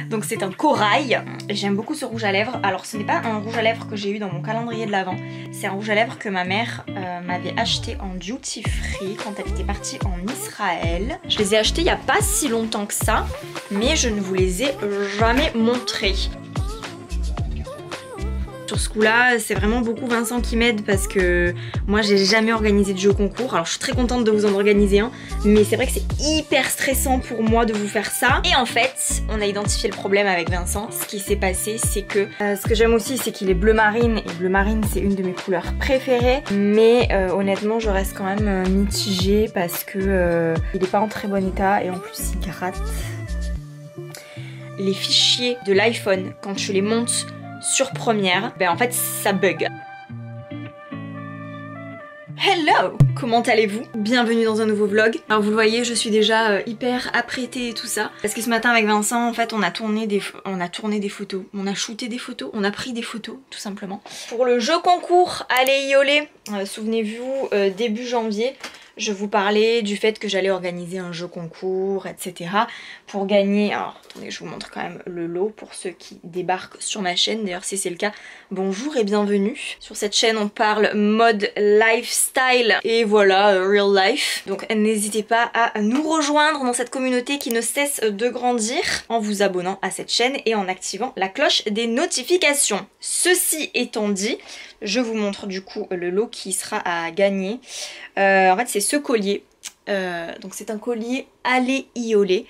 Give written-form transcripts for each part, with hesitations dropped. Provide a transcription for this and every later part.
Donc c'est un corail. J'aime beaucoup ce rouge à lèvres. Alors ce n'est pas un rouge à lèvres que j'ai eu dans mon calendrier de l'Avent. C'est un rouge à lèvres que ma mère m'avait acheté en duty free quand elle était partie en Israël. Je les ai achetés il n'y a pas si longtemps que ça, mais je ne vous les ai jamais montrés. Sur ce coup-là, c'est vraiment beaucoup Vincent qui m'aide parce que moi j'ai jamais organisé de jeu concours. Alors je suis très contente de vous en organiser un, mais c'est vrai que c'est hyper stressant pour moi de vous faire ça. Et en fait, on a identifié le problème avec Vincent. Ce qui s'est passé, c'est que ce que j'aime aussi, c'est qu'il est bleu marine. Et bleu marine, c'est une de mes couleurs préférées. Mais honnêtement, je reste quand même mitigée parce que il est pas en très bon état et en plus il gratte. Les fichiers de l'iPhone, quand je les monte sur Premiere, ben en fait ça bug. Hello! Comment allez-vous? Bienvenue dans un nouveau vlog. Alors vous le voyez, je suis déjà hyper apprêtée et tout ça. Parce que ce matin avec Vincent, en fait, on a tourné des photos. On a shooté des photos. On a pris des photos, tout simplement. Pour le jeu concours, allez Iolé, souvenez-vous, début janvier, je vous parlais du fait que j'allais organiser un jeu concours, etc. pour gagner. Alors attendez, je vous montre quand même le lot pour ceux qui débarquent sur ma chaîne. D'ailleurs si c'est le cas, bonjour et bienvenue. Sur cette chaîne on parle mode lifestyle et voilà, real life. Donc n'hésitez pas à nous rejoindre dans cette communauté qui ne cesse de grandir en vous abonnant à cette chaîne et en activant la cloche des notifications. Ceci étant dit, je vous montre du coup le lot qui sera à gagner. En fait c'est ce collier, donc c'est un collier allé Iolé,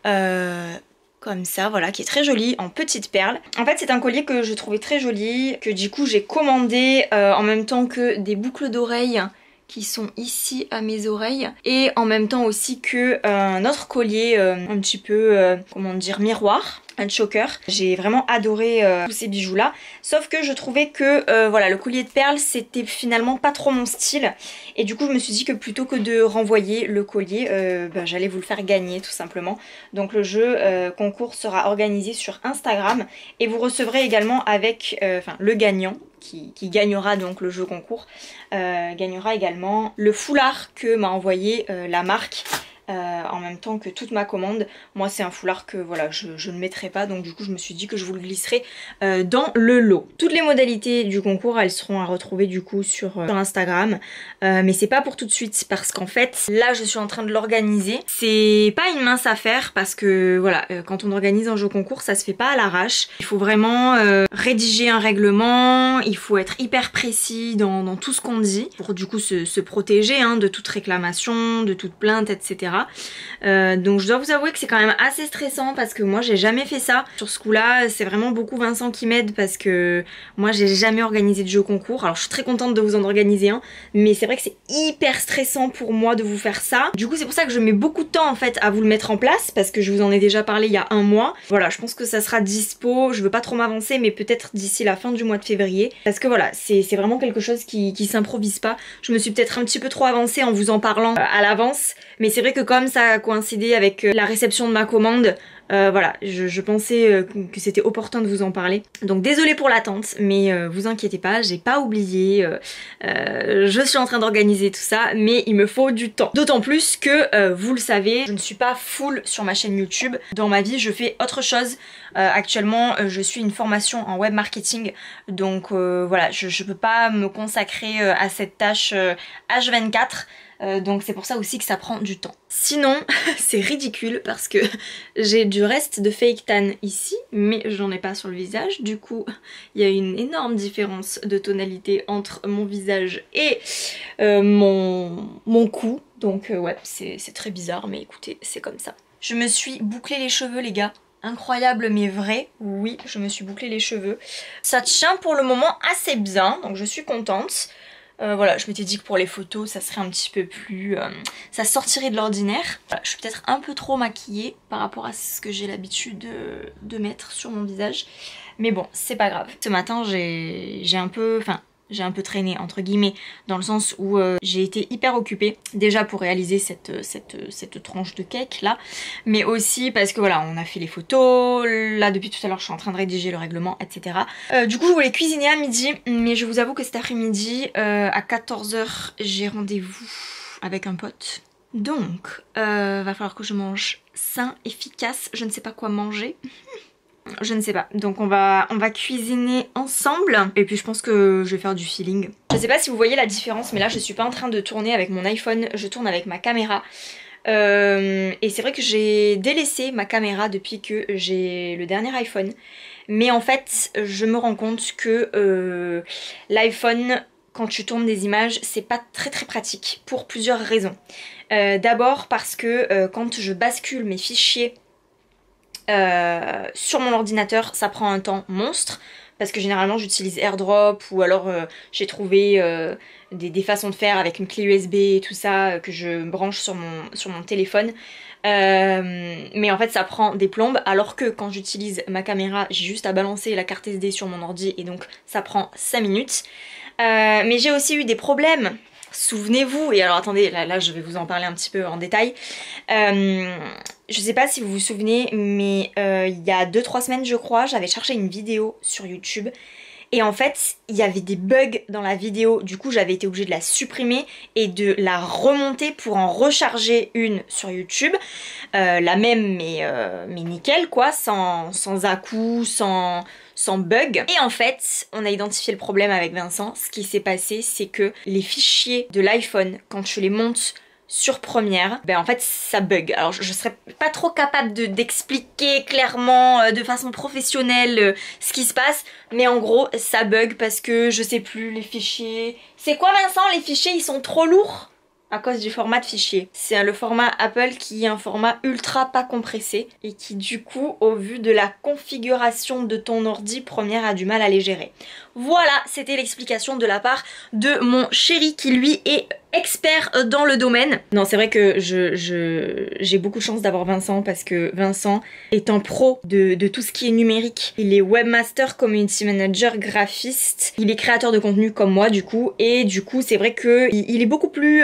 comme ça voilà, qui est très joli en petites perles. En fait c'est un collier que je trouvais très joli, que du coup j'ai commandé en même temps que des boucles d'oreilles qui sont ici à mes oreilles et en même temps aussi que un autre collier un petit peu comment dire, miroir, un choker. J'ai vraiment adoré tous ces bijoux là, sauf que je trouvais que voilà, le collier de perles c'était finalement pas trop mon style et du coup je me suis dit que plutôt que de renvoyer le collier, ben, j'allais vous le faire gagner tout simplement. Donc le jeu concours sera organisé sur Instagram et vous recevrez également avec enfin le gagnant qui gagnera donc le jeu concours, gagnera également le foulard que m'a envoyé la marque en même temps que toute ma commande. Moi c'est un foulard que voilà je ne mettrai pas, donc du coup je me suis dit que je vous le glisserai dans le lot. Toutes les modalités du concours elles seront à retrouver du coup sur Instagram, mais c'est pas pour tout de suite parce qu'en fait là je suis en train de l'organiser. C'est pas une mince affaire parce que voilà, quand on organise un jeu concours ça se fait pas à l'arrache. Il faut vraiment rédiger un règlement, il faut être hyper précis dans tout ce qu'on dit pour du coup se protéger hein, de toute réclamation, de toute plainte, etc. Donc je dois vous avouer que c'est quand même assez stressant parce que moi j'ai jamais fait ça. Sur ce coup là c'est vraiment beaucoup Vincent qui m'aide parce que moi j'ai jamais organisé de jeu concours. Alors je suis très contente de vous en organiser un, mais c'est vrai que c'est hyper stressant pour moi de vous faire ça. Du coup c'est pour ça que je mets beaucoup de temps en fait à vous le mettre en place parce que je vous en ai déjà parlé il y a un mois. Voilà, je pense que ça sera dispo, je veux pas trop m'avancer mais peut-être d'ici la fin du mois de février parce que voilà c'est vraiment quelque chose qui s'improvise pas. Je me suis peut-être un petit peu trop avancée en vous en parlant à l'avance, mais c'est vrai que comme ça a coïncidé avec la réception de ma commande, voilà, je pensais que c'était opportun de vous en parler. Donc désolée pour l'attente, mais vous inquiétez pas, j'ai pas oublié. Je suis en train d'organiser tout ça, mais il me faut du temps. D'autant plus que, vous le savez, je ne suis pas full sur ma chaîne YouTube. Dans ma vie, je fais autre chose. Actuellement, je suis une formation en web marketing, donc voilà, je peux pas me consacrer à cette tâche H24. Donc c'est pour ça aussi que ça prend du temps. Sinon, c'est ridicule parce que j'ai du reste de fake tan ici, mais j'en ai pas sur le visage. Du coup, il y a une énorme différence de tonalité entre mon visage et mon cou. Donc ouais, c'est très bizarre, mais écoutez, c'est comme ça. Je me suis bouclé les cheveux, les gars. Incroyable mais vrai, oui, je me suis bouclé les cheveux. Ça tient pour le moment assez bien, donc je suis contente. Voilà, je m'étais dit que pour les photos, ça serait un petit peu plus... ça sortirait de l'ordinaire. Voilà, je suis peut-être un peu trop maquillée par rapport à ce que j'ai l'habitude de mettre sur mon visage. Mais bon, c'est pas grave. Ce matin, j'ai un peu... Enfin, j'ai un peu traîné entre guillemets dans le sens où j'ai été hyper occupée déjà pour réaliser cette tranche de cake là, mais aussi parce que voilà on a fait les photos, là depuis tout à l'heure je suis en train de rédiger le règlement, etc. Du coup je voulais cuisiner à midi, mais je vous avoue que cet après-midi à 14 h j'ai rendez-vous avec un pote. Donc va falloir que je mange sain, efficace, je ne sais pas quoi manger. je ne sais pas. Donc on va cuisiner ensemble. Et puis je pense que je vais faire du feeling. Je sais pas si vous voyez la différence, mais là je suis pas en train de tourner avec mon iPhone, je tourne avec ma caméra. Et c'est vrai que j'ai délaissé ma caméra depuis que j'ai le dernier iPhone. Mais en fait, je me rends compte que l'iPhone, quand tu tournes des images, c'est pas très pratique pour plusieurs raisons. D'abord parce que quand je bascule mes fichiers sur mon ordinateur, ça prend un temps monstre. Parce que généralement j'utilise AirDrop ou alors j'ai trouvé des façons de faire avec une clé USB et tout ça que je branche sur mon téléphone. Mais en fait ça prend des plombes, alors que quand j'utilise ma caméra, j'ai juste à balancer la carte SD sur mon ordi et donc ça prend 5 minutes. Mais j'ai aussi eu des problèmes. Souvenez-vous, et alors attendez, là je vais vous en parler un petit peu en détail. Je sais pas si vous vous souvenez, mais il y a 2-3 semaines je crois, j'avais cherché une vidéo sur YouTube. Et en fait, il y avait des bugs dans la vidéo, du coup j'avais été obligée de la supprimer et de la remonter pour en recharger une sur YouTube. La même mais nickel quoi, sans à-coups, sans bug. Et en fait, on a identifié le problème avec Vincent. Ce qui s'est passé, c'est que les fichiers de l'iPhone, quand tu les montes sur Premiere, ben en fait ça bug. Alors je serais pas trop capable d'expliquer clairement de façon professionnelle ce qui se passe, mais en gros ça bug parce que je sais plus les fichiers. C'est quoi Vincent, les fichiers ils sont trop lourds à cause du format de fichier. C'est le format Apple qui est un format ultra pas compressé et qui du coup au vu de la configuration de ton ordi, Premiere a du mal à les gérer. Voilà, c'était l'explication de la part de mon chéri qui lui est expert dans le domaine. Non, c'est vrai que j'ai beaucoup de chance d'avoir Vincent parce que Vincent est un pro de tout ce qui est numérique. Il est webmaster, community manager, graphiste. Il est créateur de contenu comme moi du coup. Et du coup, c'est vrai qu'il est beaucoup plus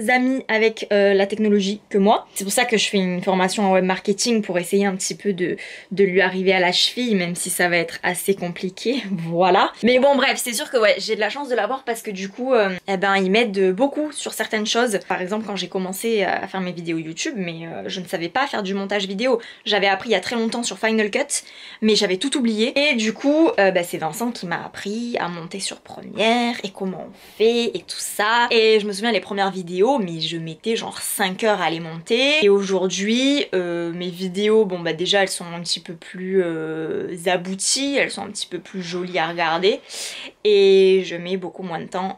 ami avec la technologie que moi. C'est pour ça que je fais une formation en web marketing pour essayer un petit peu de lui arriver à la cheville, même si ça va être assez compliqué. Voilà. Mais bon bref, c'est sûr que ouais, j'ai de la chance de l'avoir parce que du coup, eh ben, il m'aide beaucoup sur certaines choses. Par exemple, quand j'ai commencé à faire mes vidéos YouTube, mais je ne savais pas faire du montage vidéo. J'avais appris il y a très longtemps sur Final Cut, mais j'avais tout oublié. Et du coup, bah, c'est Vincent qui m'a appris à monter sur Premiere et comment on fait et tout ça. Et je me souviens les premières vidéos, mais je mettais genre 5 heures à les monter. Et aujourd'hui, mes vidéos, bon bah déjà elles sont un petit peu plus abouties, elles sont un petit peu plus jolies à regarder. Et je mets beaucoup moins de temps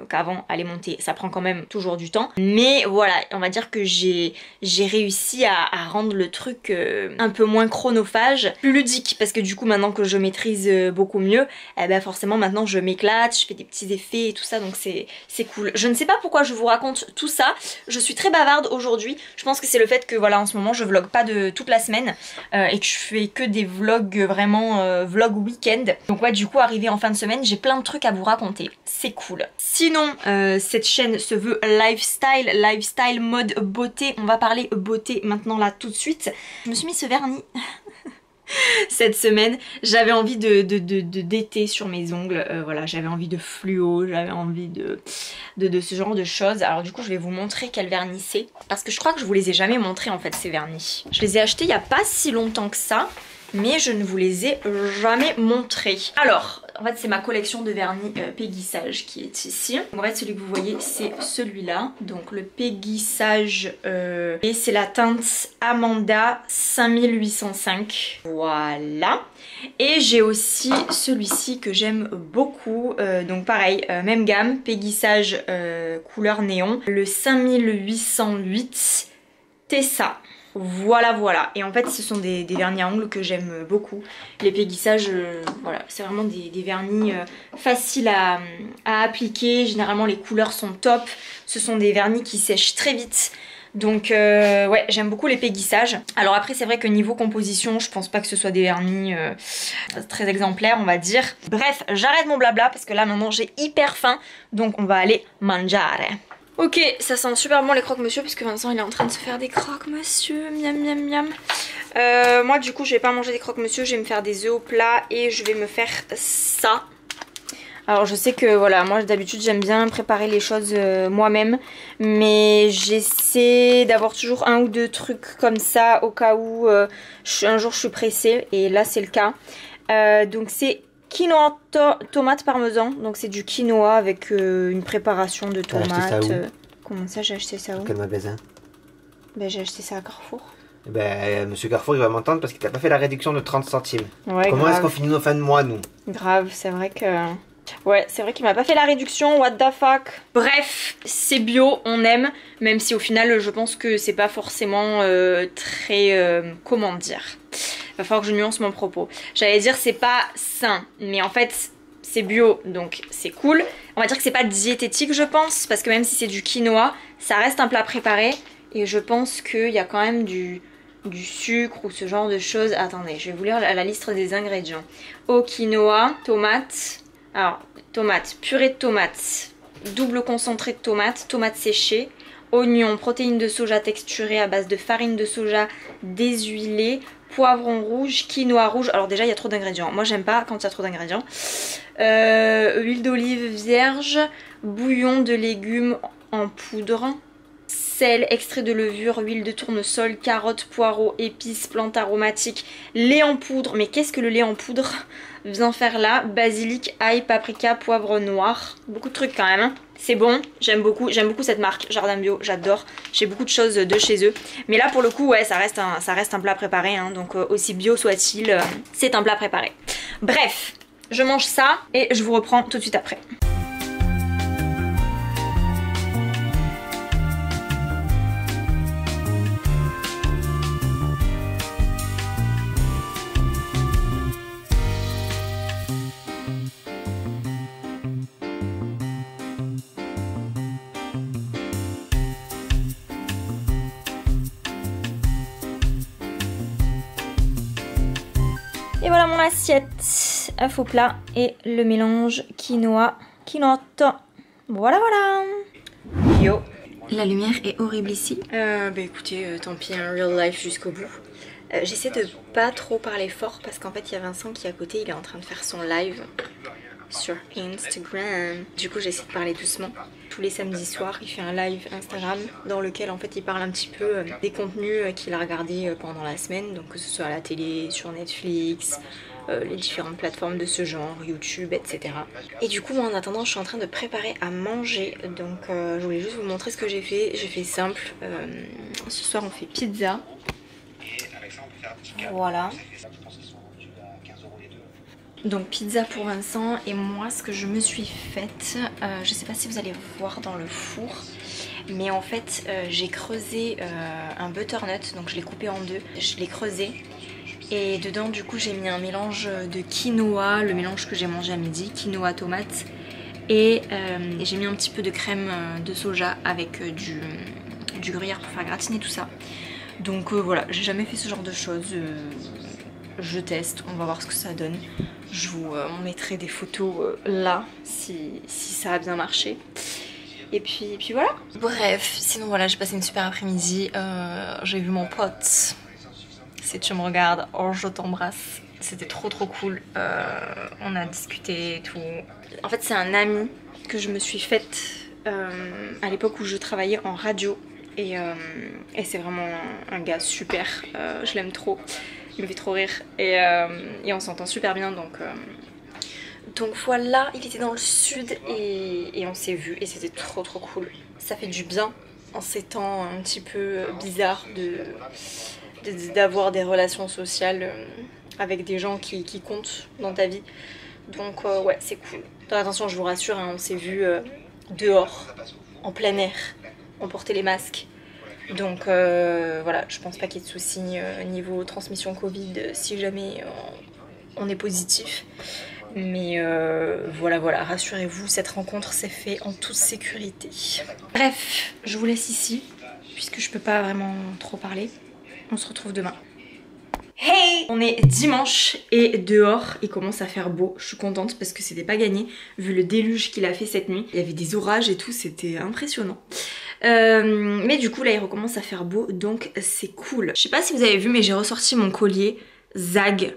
qu'avant à les monter. Ça prend quand même toujours du temps. Mais voilà, on va dire que j'ai réussi à rendre le truc un peu moins chronophage, plus ludique. Parce que du coup, maintenant que je maîtrise beaucoup mieux, eh ben forcément maintenant je m'éclate, je fais des petits effets et tout ça, donc c'est cool. Je ne sais pas pourquoi je vous raconte tout ça. Je suis très bavarde aujourd'hui. Je pense que c'est le fait que voilà, en ce moment je vlog pas de toute la semaine et que je fais que des vlogs vraiment vlog week-end. Donc ouais, du coup arrivé en fin de semaine, j'ai plein de trucs à vous raconter. C'est cool. Sinon, cette chaîne se veut lifestyle mode beauté. On va parler beauté maintenant là tout de suite. Je me suis mis ce vernis cette semaine. J'avais envie d'été sur mes ongles. Voilà, j'avais envie de fluo, j'avais envie de ce genre de choses. Alors du coup, je vais vous montrer quel vernis c'est. Parce que je crois que je vous les ai jamais montrés en fait, ces vernis. Je les ai achetés il n'y a pas si longtemps que ça, mais je ne vous les ai jamais montrés. Alors, en fait c'est ma collection de vernis Peggy Sage qui est ici. Donc, en fait celui que vous voyez c'est celui-là, donc le Peggy Sage et c'est la teinte Amanda 5805. Voilà. Et j'ai aussi celui-ci que j'aime beaucoup, donc pareil, même gamme, Peggy Sage couleur néon, le 5808 Tessa. Voilà voilà, et en fait ce sont des vernis à ongles que j'aime beaucoup. Les Peggy Sage, voilà, c'est vraiment des vernis faciles à appliquer. Généralement les couleurs sont top, ce sont des vernis qui sèchent très vite. Donc ouais, j'aime beaucoup les Peggy Sage. Alors après c'est vrai que niveau composition, je pense pas que ce soit des vernis très exemplaires on va dire. Bref, j'arrête mon blabla parce que là maintenant j'ai hyper faim, donc on va aller mangiare. Ok, ça sent super bon les croque-monsieur puisque Vincent il est en train de se faire des croque-monsieur, miam miam miam. Moi du coup je vais pas manger des croque-monsieur, je vais me faire des œufs au plat et je vais me faire ça. Alors je sais que voilà, moi d'habitude j'aime bien préparer les choses moi-même, mais j'essaie d'avoir toujours un ou deux trucs comme ça au cas où un jour je suis pressée, et là c'est le cas. Donc c'est quinoa tomate parmesan, donc c'est du quinoa avec une préparation de tomates. T'as acheté ça où Comment ça j'ai acheté ça où? Quel magasin? Ben j'ai acheté ça à Carrefour. Ben, monsieur Carrefour, il va m'entendre parce qu'il t'a pas fait la réduction de 30 centimes. Ouais, comment grave. est-ce qu'on finit nos fins de mois, nous? Grave, c'est vrai que... Ouais, c'est vrai qu'il m'a pas fait la réduction, what the fuck. Bref, c'est bio, on aime, même si au final, je pense que c'est pas forcément très... comment dire? Va falloir que je nuance mon propos. J'allais dire c'est pas sain, mais en fait, c'est bio, donc c'est cool. On va dire que c'est pas diététique, je pense, parce que même si c'est du quinoa, ça reste un plat préparé, et je pense qu'il y a quand même du sucre ou ce genre de choses. Attendez, je vais vous lire la liste des ingrédients. Au quinoa, tomates, alors tomates, purée de tomates, double concentré de tomates, tomates séchées, oignons, protéines de soja texturées à base de farine de soja déshuilée, poivron rouge, quinoa rouge. Alors déjà il y a trop d'ingrédients, moi j'aime pas quand il y a trop d'ingrédients. Huile d'olive vierge, bouillon de légumes en poudre, sel, extrait de levure, huile de tournesol, carottes, poireaux, épices, plantes aromatiques, lait en poudre. Mais qu'est-ce que le lait en poudre vient faire là? Basilic, ail, paprika, poivre noir. Beaucoup de trucs quand même. Hein. C'est bon, j'aime beaucoup cette marque, Jardin Bio, j'adore. J'ai beaucoup de choses de chez eux. Mais là pour le coup, ouais, ça reste un plat préparé. Hein, donc aussi bio soit-il, c'est un plat préparé. Bref, je mange ça et je vous reprends tout de suite après. Et voilà mon assiette, œuf au plat et le mélange quinoa, quinotte. Voilà. Yo. La lumière est horrible ici. Bah écoutez, tant pis, un real life jusqu'au bout. J'essaie de pas trop parler fort parce qu'en fait il y a Vincent qui est à côté, il est en train de faire son live sur Instagram. Du coup j'essaie de parler doucement. Tous les samedis soirs il fait un live Instagram dans lequel en fait il parle un petit peu des contenus qu'il a regardés pendant la semaine, donc que ce soit à la télé, sur Netflix, les différentes plateformes de ce genre, YouTube, etc. Et du coup moi en attendant je suis en train de préparer à manger, donc je voulais juste vous montrer ce que j'ai fait. J'ai fait simple, ce soir on fait pizza. Voilà. Donc pizza pour Vincent, et moi ce que je me suis faite, je sais pas si vous allez voir dans le four, mais en fait j'ai creusé un butternut, donc je l'ai coupé en deux, je l'ai creusé, et dedans du coup j'ai mis un mélange de quinoa, le mélange que j'ai mangé à midi, quinoa tomate, et j'ai mis un petit peu de crème de soja avec du gruyère pour faire gratiner tout ça. Donc voilà, j'ai jamais fait ce genre de choses, je teste, on va voir ce que ça donne. Je vous mettrai des photos là si ça a bien marché. Et puis voilà. Bref, sinon voilà, j'ai passé une super après-midi. J'ai vu mon pote. Si tu me regardes, oh je t'embrasse. C'était trop cool. On a discuté et tout. En fait c'est un ami que je me suis faite à l'époque où je travaillais en radio. Et c'est vraiment un gars super. Je l'aime trop. Il me fait trop rire et on s'entend super bien, donc voilà, il était dans le sud et on s'est vu et c'était trop cool. Ça fait du bien en ces temps un petit peu bizarres d'avoir des relations sociales avec des gens qui comptent dans ta vie. Donc ouais, c'est cool. Attention, je vous rassure, hein, on s'est vu dehors, en plein air, on portait les masques. Donc voilà, je pense pas qu'il y ait de soucis niveau transmission Covid si jamais on est positif. Mais voilà, rassurez-vous, cette rencontre s'est faite en toute sécurité. Bref, je vous laisse ici, puisque je peux pas vraiment trop parler. On se retrouve demain. Hey! On est dimanche et dehors il commence à faire beau. Je suis contente parce que c'était pas gagné vu le déluge qu'il a fait cette nuit. Il y avait des orages et tout, c'était impressionnant. Mais du coup là il recommence à faire beau, donc c'est cool. Je sais pas si vous avez vu, mais j'ai ressorti mon collier Zag.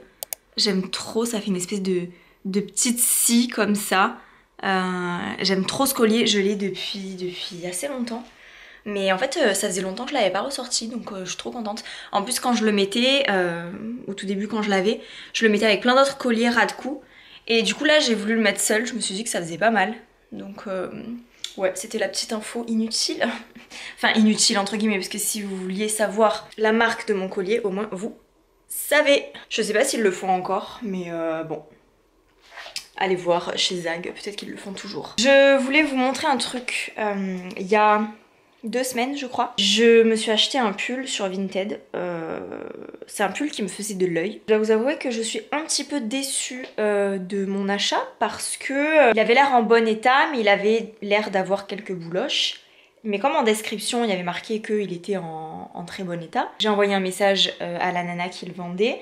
J'aime trop, ça fait une espèce de petite scie comme ça. J'aime trop ce collier, je l'ai depuis assez longtemps. Mais en fait ça faisait longtemps que je l'avais pas ressorti, donc je suis trop contente. En plus quand je le mettais, au tout début quand je l'avais, je le mettais avec plein d'autres colliers ras de cou. Et du coup là j'ai voulu le mettre seul, je me suis dit que ça faisait pas mal. Donc ouais, c'était la petite info inutile. Enfin inutile entre guillemets, parce que si vous vouliez savoir la marque de mon collier, au moins vous savez. Je sais pas s'ils le font encore, mais bon. Allez voir chez Zag, peut-être qu'ils le font toujours. Je voulais vous montrer un truc. Il y a 2 semaines je crois, je me suis acheté un pull sur Vinted. C'est un pull qui me faisait de l'œil. Je dois vous avouer que je suis un petit peu déçue de mon achat parce que il avait l'air en bon état, mais il avait l'air d'avoir quelques bouloches. Mais comme en description il y avait marqué qu'il était en très bon état, j'ai envoyé un message à la nana qui le vendait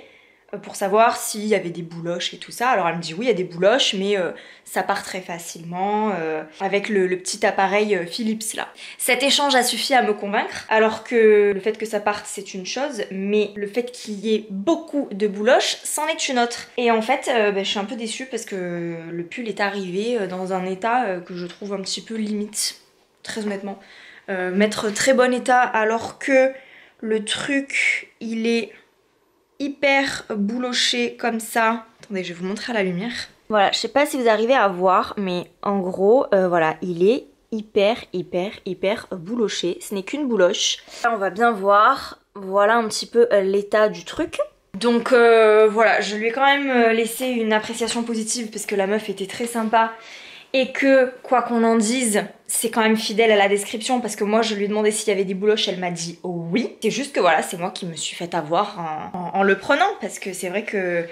pour savoir s'il y avait des bouloches et tout ça. Alors elle me dit oui il y a des bouloches, mais ça part très facilement avec le petit appareil Philips là. Cet échange a suffi à me convaincre, alors que le fait que ça parte c'est une chose, mais le fait qu'il y ait beaucoup de bouloches c'en est une autre. Et en fait je suis un peu déçue parce que le pull est arrivé dans un état que je trouve un petit peu limite, très honnêtement. Mettre très bon état alors que le truc il est hyper bouloché comme ça. Attendez, je vais vous montrer à la lumière. Voilà, je sais pas si vous arrivez à voir, mais en gros, voilà, il est hyper bouloché. Ce n'est qu'une bouloche. Là, on va bien voir. Voilà un petit peu l'état du truc. Donc voilà, je lui ai quand même laissé une appréciation positive parce que la meuf était très sympa. Et que, quoi qu'on en dise, c'est quand même fidèle à la description parce que moi je lui ai demandé s'il y avait des bouloches, elle m'a dit oui. C'est juste que voilà, c'est moi qui me suis fait avoir en le prenant parce que c'est vrai que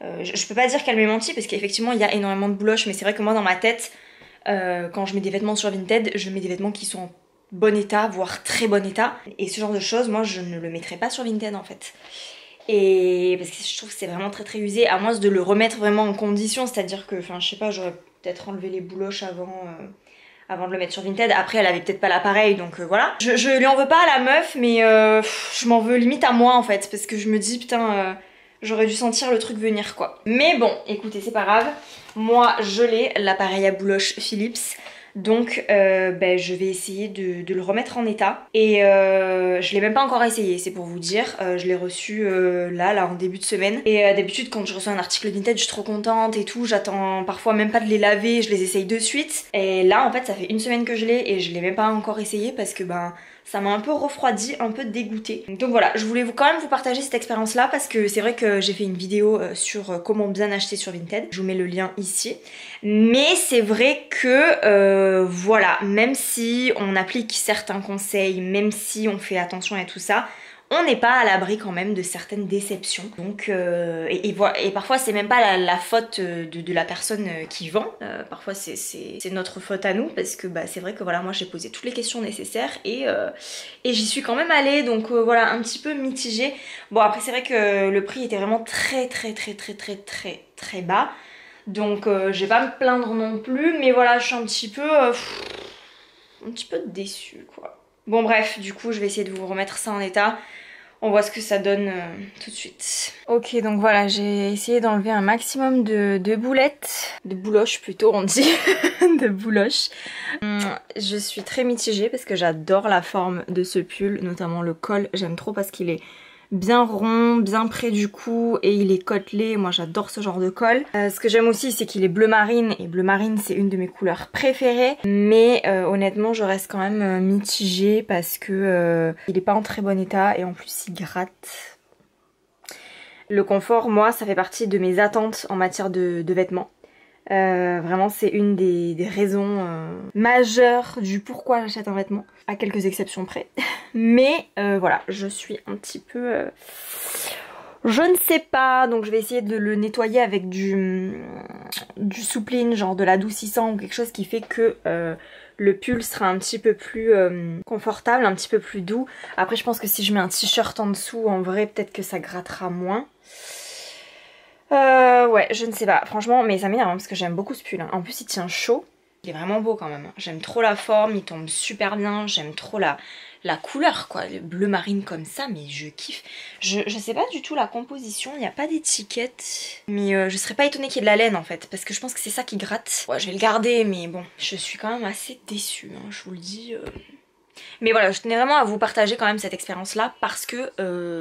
je peux pas dire qu'elle m'ait menti parce qu'effectivement il y a énormément de bouloches, mais c'est vrai que moi dans ma tête, quand je mets des vêtements sur Vinted, je mets des vêtements qui sont en bon état, voire très bon état. Et ce genre de choses, moi je ne le mettrais pas sur Vinted en fait. Et parce que je trouve que c'est vraiment très usé, à moins de le remettre vraiment en condition, c'est-à-dire que, enfin je sais pas, j'aurais peut-être enlevé les bouloches avant de le mettre sur Vinted. Après elle avait peut-être pas l'appareil, donc voilà. Je lui en veux pas à la meuf, mais je m'en veux limite à moi en fait, parce que je me dis putain j'aurais dû sentir le truc venir quoi. Mais bon, écoutez c'est pas grave, moi je l'ai, l'appareil à bouloches Philips. Donc je vais essayer de le remettre en état. Et je l'ai même pas encore essayé, c'est pour vous dire. Je l'ai reçu là en début de semaine. Et d'habitude quand je reçois un article Vinted je suis trop contente et tout. J'attends parfois même pas de les laver, je les essaye de suite. Et là en fait ça fait 1 semaine que je l'ai et je l'ai même pas encore essayé parce que ça m'a un peu refroidi, un peu dégoûtée. Donc voilà, je voulais quand même vous partager cette expérience là parce que c'est vrai que j'ai fait une vidéo sur comment bien acheter sur Vinted. Je vous mets le lien ici. Mais c'est vrai que voilà, même si on applique certains conseils, même si on fait attention à tout ça, on n'est pas à l'abri quand même de certaines déceptions. Donc et parfois c'est même pas la faute de la personne qui vend. Parfois c'est notre faute à nous parce que c'est vrai que voilà, moi j'ai posé toutes les questions nécessaires et j'y suis quand même allée, donc voilà, un petit peu mitigée. Bon après c'est vrai que le prix était vraiment très bas. Donc je vais pas me plaindre non plus, mais voilà, je suis un petit peu déçue quoi. Bon bref, du coup je vais essayer de vous remettre ça en état. On voit ce que ça donne tout de suite. Ok, donc voilà, j'ai essayé d'enlever un maximum de boulettes, de bouloches plutôt on dit, de bouloches. Je suis très mitigée parce que j'adore la forme de ce pull, notamment le col, j'aime trop parce qu'il est bien rond, bien près du cou et il est côtelé. Moi j'adore ce genre de col. Ce que j'aime aussi c'est qu'il est bleu marine et bleu marine c'est une de mes couleurs préférées, mais honnêtement je reste quand même mitigée parce que il est pas en très bon état et en plus il gratte. Le confort, moi ça fait partie de mes attentes en matière de vêtements. Vraiment c'est une des raisons majeures du pourquoi j'achète un vêtement, à quelques exceptions près. Mais voilà, je suis un petit peu... je ne sais pas, donc je vais essayer de le nettoyer avec du soupline, genre de l'adoucissant ou quelque chose qui fait que le pull sera un petit peu plus confortable, un petit peu plus doux. Après je pense que si je mets un t-shirt en dessous, en vrai peut-être que ça grattera moins. Ouais, je ne sais pas, franchement, mais ça m'énerve parce que j'aime beaucoup ce pull. En plus, il tient chaud. Il est vraiment beau quand même. J'aime trop la forme, il tombe super bien, j'aime trop la couleur quoi, le bleu marine comme ça, mais je kiffe. Je sais pas du tout la composition, il n'y a pas d'étiquette, mais je serais pas étonnée qu'il y ait de la laine en fait, parce que je pense que c'est ça qui gratte. Ouais, je vais le garder, mais bon, je suis quand même assez déçue, hein, je vous le dis. Mais voilà, je tenais vraiment à vous partager quand même cette expérience là parce que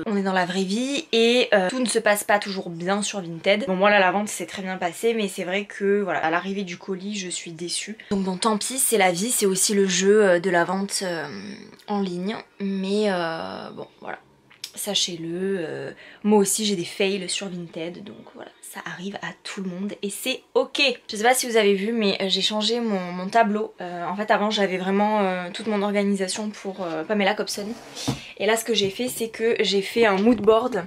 on est dans la vraie vie et tout ne se passe pas toujours bien sur Vinted. Bon moi là la vente s'est très bien passée, mais c'est vrai que voilà, à l'arrivée du colis je suis déçue. Donc bon tant pis, c'est la vie, c'est aussi le jeu de la vente en ligne. Mais bon voilà, sachez-le, moi aussi j'ai des fails sur Vinted, donc voilà, ça arrive à tout le monde et c'est ok. Je sais pas si vous avez vu, mais j'ai changé mon tableau. En fait avant j'avais vraiment toute mon organisation pour Pamela Cobson, et là ce que j'ai fait c'est que j'ai fait un mood board.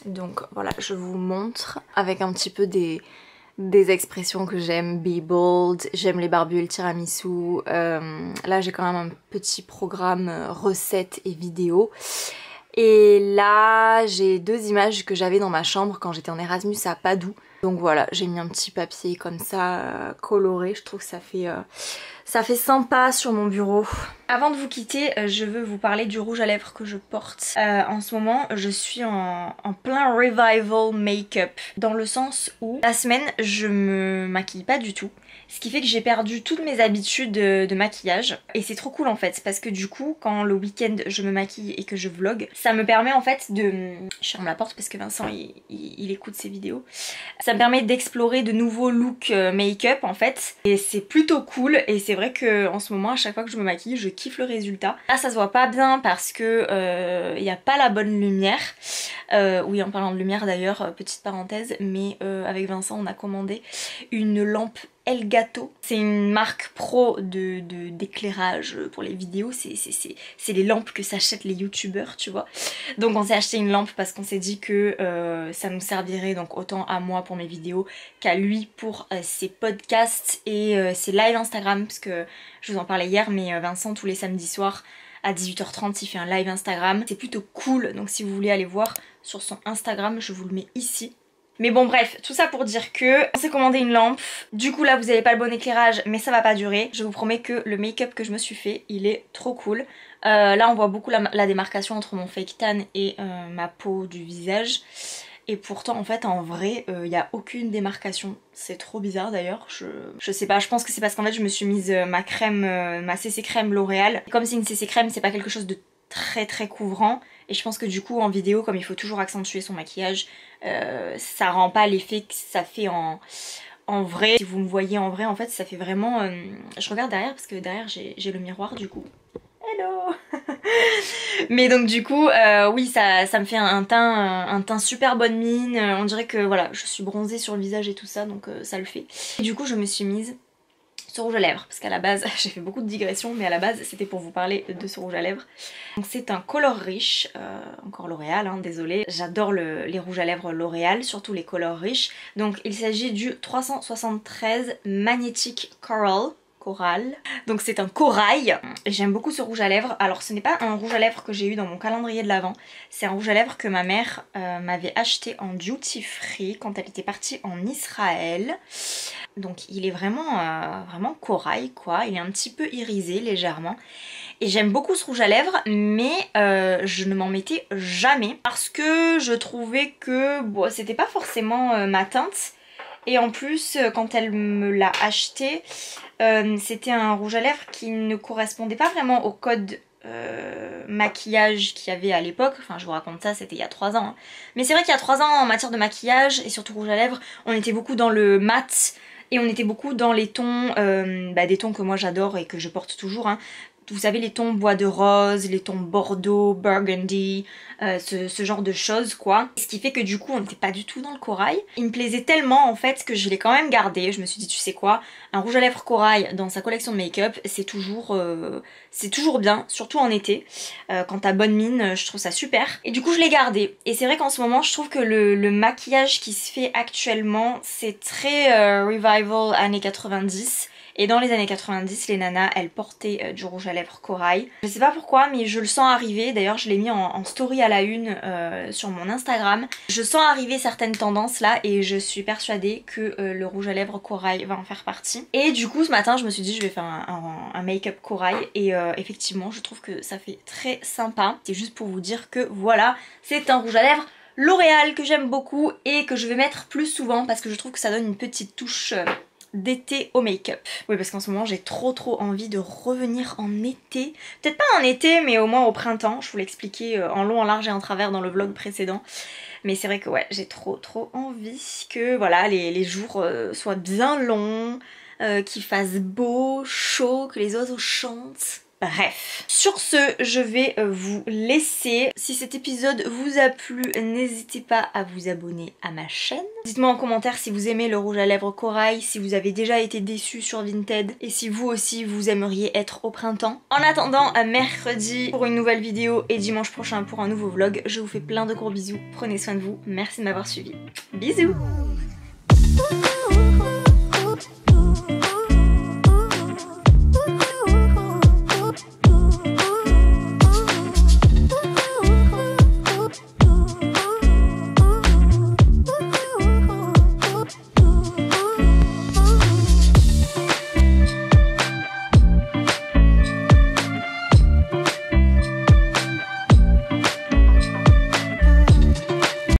Donc voilà, je vous montre avec un petit peu des expressions que j'aime. Be bold, j'aime les barbus et le tiramisu. Là j'ai quand même un petit programme recettes et vidéos. Et là j'ai 2 images que j'avais dans ma chambre quand j'étais en Erasmus à Padoue. Donc voilà, j'ai mis un petit papier comme ça coloré, je trouve que ça fait sympa sur mon bureau. Avant de vous quitter, je veux vous parler du rouge à lèvres que je porte. En ce moment, je suis en plein revival make-up. Dans le sens où la semaine, je me maquille pas du tout. Ce qui fait que j'ai perdu toutes mes habitudes de maquillage. Et c'est trop cool en fait, parce que du coup, quand le week-end je me maquille et que je vlog, ça me permet en fait de... Je ferme la porte parce que Vincent il écoute ces vidéos. Ça me permet d'explorer de nouveaux looks make-up en fait. Et c'est plutôt cool, et c'est vrai que en ce moment, à chaque fois que je me maquille, je kiffe le résultat. Là ça se voit pas bien parce que y a pas la bonne lumière. Oui, en parlant de lumière d'ailleurs, petite parenthèse, mais avec Vincent on a commandé une lampe Elgato. C'est une marque pro d'éclairage pour les vidéos, c'est les lampes que s'achètent les youtubeurs, tu vois. Donc on s'est acheté une lampe parce qu'on s'est dit que ça nous servirait donc autant à moi pour mes vidéos qu'à lui pour ses podcasts et ses lives Instagram, parce que je vous en parlais hier, mais Vincent tous les samedis soirs à 18h30 il fait un live Instagram. C'est plutôt cool, donc si vous voulez aller voir sur son Instagram, je vous le mets ici. Mais bon bref, tout ça pour dire que on s'est commandé une lampe. Du coup là vous avez pas le bon éclairage, mais ça va pas durer. Je vous promets que le make-up que je me suis fait, il est trop cool. Là on voit beaucoup la démarcation entre mon fake tan et ma peau du visage. Et pourtant en fait en vrai il n'y a aucune démarcation. C'est trop bizarre d'ailleurs, je sais pas, je pense que c'est parce qu'en fait je me suis mise ma crème, ma CC crème L'Oréal. Comme c'est une CC crème, c'est pas quelque chose de très couvrant, et je pense que du coup en vidéo, comme il faut toujours accentuer son maquillage, ça rend pas l'effet que ça fait en vrai. Si vous me voyez en vrai, en fait ça fait vraiment... je regarde derrière parce que derrière j'ai le miroir du coup. Hello. Mais donc du coup oui ça me fait un teint super bonne mine, on dirait que voilà je suis bronzée sur le visage et tout ça, donc ça le fait. Et du coup je me suis mise ce rouge à lèvres, parce qu'à la base, j'ai fait beaucoup de digressions, mais à la base c'était pour vous parler de ce rouge à lèvres. Donc c'est un Color Riche, encore L'Oréal, hein, désolée. J'adore les rouges à lèvres L'Oréal, surtout les Color Riche. Donc il s'agit du 373 Magnetic Coral. Donc c'est un corail, et j'aime beaucoup ce rouge à lèvres. Alors ce n'est pas un rouge à lèvres que j'ai eu dans mon calendrier de l'Avent, c'est un rouge à lèvres que ma mère m'avait acheté en duty free quand elle était partie en Israël. Donc il est vraiment, vraiment corail quoi, il est un petit peu irisé légèrement. Et j'aime beaucoup ce rouge à lèvres, mais je ne m'en mettais jamais parce que je trouvais que bon, c'était pas forcément ma teinte. Et en plus, quand elle me l'a acheté, c'était un rouge à lèvres qui ne correspondait pas vraiment au code maquillage qu'il y avait à l'époque. Enfin je vous raconte ça, c'était il y a 3 ans. Hein. Mais c'est vrai qu'il y a 3 ans en matière de maquillage et surtout rouge à lèvres, on était beaucoup dans le mat et on était beaucoup dans les tons, des tons que moi j'adore et que je porte toujours. Hein. Vous savez, les tons bois de rose, les tons bordeaux, burgundy, ce genre de choses quoi. Ce qui fait que du coup on n'était pas du tout dans le corail. Il me plaisait tellement en fait que je l'ai quand même gardé. Je me suis dit tu sais quoi, un rouge à lèvres corail dans sa collection de make-up c'est toujours bien, surtout en été. Quand t'as bonne mine, je trouve ça super. Et du coup je l'ai gardé. Et c'est vrai qu'en ce moment je trouve que le maquillage qui se fait actuellement c'est très revival années 90. Et dans les années 90, les nanas, elles portaient du rouge à lèvres corail. Je sais pas pourquoi, mais je le sens arriver. D'ailleurs, je l'ai mis en story à la une sur mon Instagram. Je sens arriver certaines tendances là et je suis persuadée que le rouge à lèvres corail va en faire partie. Et du coup, ce matin, je me suis dit, je vais faire un make-up corail et effectivement, je trouve que ça fait très sympa. C'est juste pour vous dire que voilà, c'est un rouge à lèvres L'Oréal que j'aime beaucoup et que je vais mettre plus souvent parce que je trouve que ça donne une petite touche d'été au make-up. Oui, parce qu'en ce moment j'ai trop envie de revenir en été. Peut-être pas en été mais au moins au printemps. Je vous l'ai expliqué en long, en large et en travers dans le vlog précédent. Mais c'est vrai que ouais, j'ai trop envie que voilà, les jours soient bien longs, qu'il fasse beau, chaud, que les oiseaux chantent. Bref, sur ce, je vais vous laisser. Si cet épisode vous a plu, n'hésitez pas à vous abonner à ma chaîne. Dites-moi en commentaire si vous aimez le rouge à lèvres corail, si vous avez déjà été déçu sur Vinted et si vous aussi vous aimeriez être au printemps. En attendant, à mercredi pour une nouvelle vidéo et dimanche prochain pour un nouveau vlog, je vous fais plein de gros bisous. Prenez soin de vous, merci de m'avoir suivi. Bisous.